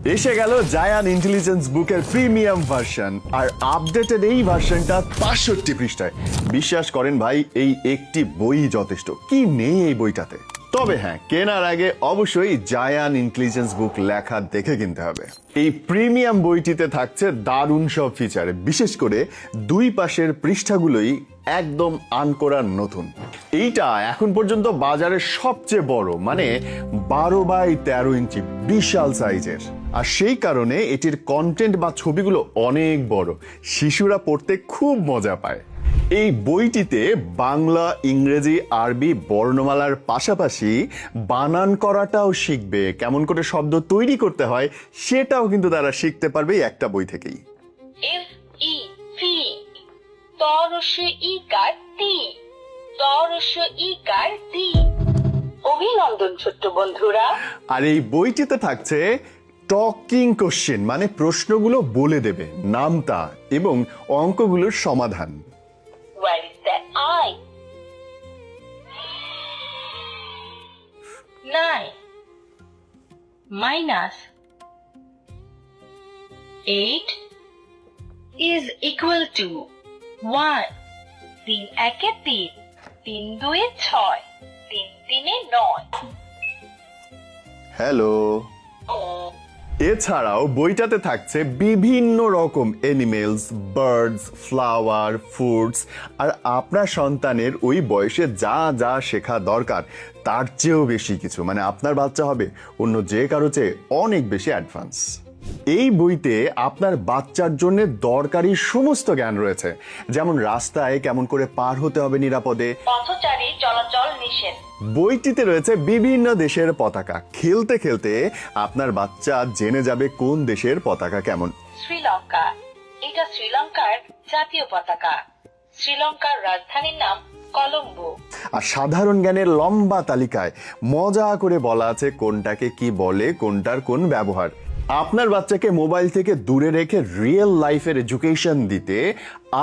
এসে গেল জায়ান ইন্টেলিজেন্স বুকের প্রিমিয়াম ভার্সন, আর আপডেটেড এই ভার্সনটা 65 পৃষ্ঠায়। বিশ্বাস করেন ভাই, এই একটি বই যথেষ্ট, কি নেই এই বইটাতে। তবে হ্যাঁ, কেনার আগে অবশ্যই জায়ান ইন্টেলিজেন্স বুক লেখা দেখে কিনতে হবে। এই প্রিমিয়াম বইটিতে থাকছে দারুণ সব ফিচার, বিশেষ করে দুই পাশের পৃষ্ঠাগুলোই একদম আনকোরা নতুন। এইটা এখন পর্যন্ত বাজারের সবচেয়ে বড়, মানে 12x13 ইঞ্চি বিশাল সাইজের। আর সেই কারণে এটির কন্টেন্ট বা ছবিগুলো অনেক বড়, শিশুরা পড়তে খুব মজা পায়। এই বইটিতে বাংলা, ইংরেজি, আরবি বর্ণমালার পাশাপাশি বানান করাটাও শিখবে, কেমন করে শব্দ তৈরি করতে হয় সেটাও কিন্তু তারা শিখতে পারবে এই একটা বই থেকেই। অভিনন্দন ছোট্ট বন্ধুরা। আর এই বইটিতে থাকছে টকিং কোশ্চেন, মানে প্রশ্নগুলো বলে দেবে, নামতা এবং অঙ্কগুলোর সমাধান। Where is that eye? 9 minus 8 is equal to 1. 3 একে 3, 3 দুয়ে 6, 3 তিনে 9। হ্যালো। এছাড়াও বইটাতে থাকছে বিভিন্ন রকম এনিমেলস, বার্ডস, ফ্লাওয়ার, ফুডস, আর আপনার সন্তানের ওই বয়সে যা যা শেখা দরকার তার চেয়েও বেশি কিছু, মানে আপনার বাচ্চা হবে অন্য যে কারো চেয়ে অনেক বেশি অ্যাডভান্স। এই বইতে আপনার বাচ্চার জন্য দরকারি সমস্ত জ্ঞান রয়েছে, যেমন রাস্তায় কেমন করে পার হতে হবে নিরাপদে, পথচারী চলাচল নিষেধ। বইটিতে রয়েছে বিভিন্ন দেশের পতাকা, খেলতে খেলতে আপনার বাচ্চা জেনে যাবে কোন দেশের পতাকা কেমন। শ্রীলঙ্কা, এটা শ্রীলঙ্কার জাতীয় পতাকা। শ্রীলঙ্কার রাজধানীর নাম কলম্বো। আর সাধারণ জ্ঞানের লম্বা তালিকায় মজা করে বলা আছে কোনটাকে কি বলে, কোনটার কোন ব্যবহার। আপনার বাচ্চাকে মোবাইল থেকে দূরে রেখে রিয়েল লাইফের এডুকেশন দিতে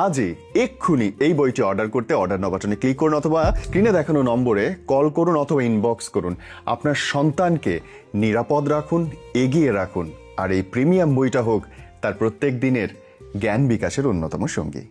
আজই এক্ষুনি এই বইটি অর্ডার করতে অর্ডার নাও বাটনে ক্লিক করুন, অথবা স্ক্রিনে দেখানো নম্বরে কল করুন অথবা ইনবক্স করুন। আপনার সন্তানকে নিরাপদ রাখুন, এগিয়ে রাখুন, আর এই প্রিমিয়াম বইটা হোক তার প্রত্যেক দিনের জ্ঞান বিকাশের অন্যতম সঙ্গী।